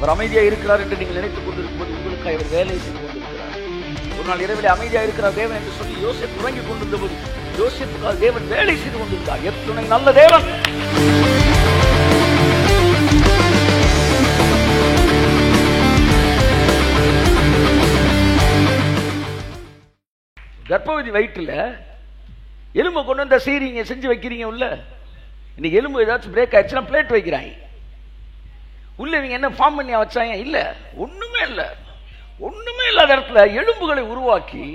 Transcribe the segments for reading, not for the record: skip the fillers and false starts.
அவர் அமைதியாக இருக்கிறார் என்று நீங்கள் நினைத்துக் கொண்டிருக்கும்போது உங்களுக்கு அவர் வேலை செய்து கொண்டிருக்கிறார். ஒரு நாள் இரவிலே அமைதியாக இருக்கிறார் தேவன் என்று சொல்லி யோசேப்பு உறங்கிக் கொண்டிருந்த போது யோசேப்புக்காக தேவன் வேலை செய்து கொண்டிருந்தார். எத்துணை நல்ல தேவன்! கர்ப்பவதி வயிற்றுல எலும்பை கொண்டு வந்த சீரிங்க செஞ்சு வைக்கிறீங்க உள்ள. இன்னைக்கு எலும்பு ஏதாச்சும் பிரேக் ஆயிடுச்சுன்னா பிளேட் வைக்கிறாங்க உள்ள. இவங்க என்ன ஃபார்ம் பண்ணி வச்சாங்க? இல்ல, ஒண்ணுமே இல்லை. ஒண்ணுமே இல்லாத இடத்துல எலும்புகளை உருவாக்கி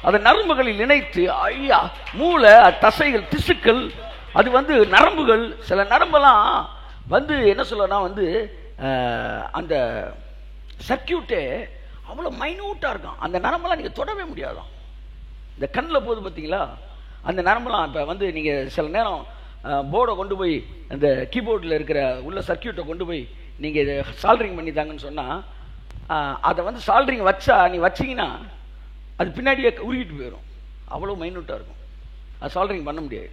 அதை நரம்புகளில் இணைத்து, ஐயா, மூளை, தசைகள், திசுக்கள், அது நரம்புகள், சில நரம்பெல்லாம் என்ன சொல்லனா அந்த சர்க்கியூட்டே அவ்வளோ மைனூட்டா இருக்கும். அந்த நரம்பெல்லாம் நீங்க தொடவே முடியாதான். இந்த கண்ணில் போது பார்த்தீங்களா, அந்த நரம்பெல்லாம் இப்போ நீங்க சில நேரம் போர்டை கொண்டு போய் அந்த கீபோர்டில் இருக்கிற உள்ள சர்க்கியூட்டை கொண்டு போய் நீங்கள் இதை சால்ட்ரிங் பண்ணி தாங்கன்னு சொன்னால், அதை சால்ட்ரிங் நீ வச்சிங்கன்னா அது பின்னாடியே உருகிட்டு போயிடும். அவ்வளோ மைனூட்டாக இருக்கும். அது சால்ட்ரிங் பண்ண முடியாது.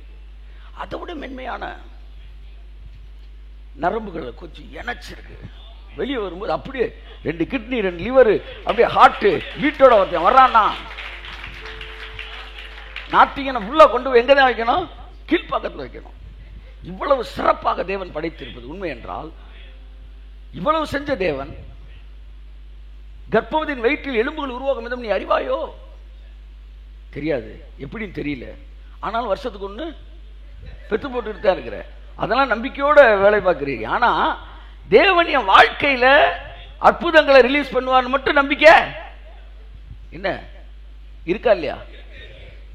அதை விட மென்மையான நரம்புகளை கொஞ்சம் இணைச்சிருக்கு. வெளியே வரும்போது அப்படியே 2 கிட்னி 2 லிவரு அப்படியே ஹார்ட்டு வீட்டோட ஒருத்தன் வர்றான்னா நாட்டிங்கன்னு ஃபுல்லாக கொண்டு போய் எங்கே தான் வைக்கணும்? கீழ்ப்பாக்கத்தில் வைக்கணும். இவ்வளவு சிறப்பாக தேவன் படைத்திருப்பது உண்மை என்றால், இவ்வளவு செஞ்ச தேவன் கர்ப்பவதியின் வயிற்றில் எலும்புகள் உருவாகும் விதம் நீ அறிவாயோ? தெரியாது, எப்படின்னு தெரியல. ஆனால் வருஷத்துக்கு ஒன்று பெற்று போட்டுட்டு தான் இருக்கிற. அதெல்லாம் நம்பிக்கையோட வேலை பார்க்குறீங்க. ஆனா தேவன் என் வாழ்க்கையில அற்புதங்களை ரிலீஸ் பண்ணுவார்னு மட்டும் நம்பிக்கை என்ன இருக்கா இல்லையா?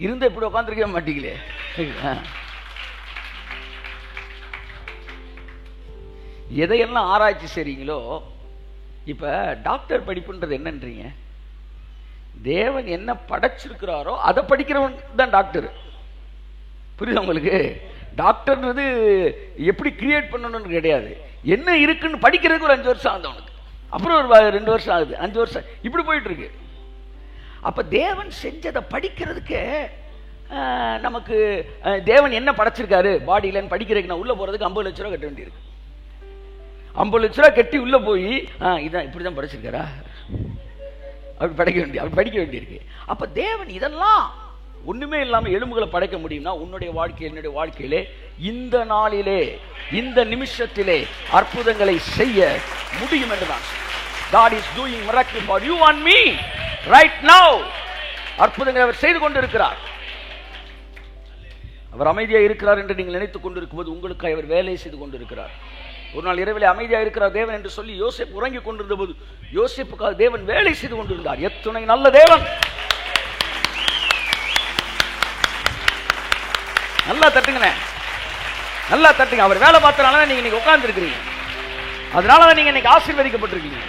இருந்த இப்படி உட்காந்துருக்க மாட்டீங்களே. எதையெல்லாம் ஆராய்ச்சி செய்றீங்களோ, இப்ப டாக்டர் படிப்புன்றது என்னன்றீங்க? தேவன் என்ன படைச்சிருக்கிறாரோ அதை படிக்கிறவன் தான் டாக்டர். புரியுது உங்களுக்கு? டாக்டர்ன்றது எப்படி கிரியேட் பண்ணணும்னு கிடையாது. என்ன இருக்குன்னு படிக்கிறதுக்கு ஒரு 5 வருஷம் ஆகுது அவனுக்கு, அப்புறம் ஒரு 2 வருஷம் ஆகுது, 5 வருஷம் இப்படி போயிட்டு இருக்கு. அப்ப தேவன் செஞ்சதை படிக்கிறதுக்கு நமக்கு தேவன் என்ன படைச்சிருக்காரு பாடியிலன்னு படிக்கிறதுக்கு நான் உள்ள போறதுக்கு 50 லட்ச ரூபா கட்ட வேண்டியிருக்கு. 50 லட்ச ரூபா கட்டி உள்ள போய் இதான் இப்படிதான் படைச்சிருக்காரா அப்படி படிக்க வேண்டியிருக்கு. அப்ப தேவன் இதெல்லாம் ஒண்ணுமே இல்லாம எலும்புகளை படைக்க முடியும்னா உன்னுடைய வாழ்க்கை என்னுடைய வாழ்க்கையிலே இந்த நாளிலே இந்த நிமிஷத்திலே அற்புதங்களை செய்ய முடியும் என்றுதான். God is doing miracle for you and me right now. அற்புதங்களை அவர் செய்து கொண்டிருக்கிறார். அவர் அமைதியாக இருக்கிறார் என்று நீங்கள் நினைத்துக் கொண்டிருக்கும் போது உங்களுக்கு அவர் வேலை செய்து கொண்டிருக்கிறார். ஒரு நாள் இரவிலே அமைதியாக இருக்கிறார் தேவன் என்று சொல்லி யோசேப்பு உறங்கிக் கொண்டிருந்த போது யோசேப்புக்காக தேவன் வேலை செய்து கொண்டிருந்தார். எத்துணை நல்ல தேவன்! நல்லா தட்டுங்க, நல்லா தட்டுங்க. அவர் வேலை பார்த்தனால நீங்க இன்னைக்கு உட்கார்ந்து இருக்கிறீங்க. அதனாலதான் நீங்க இன்னைக்கு ஆசீர்வதிக்கப்பட்டிருக்கீங்க.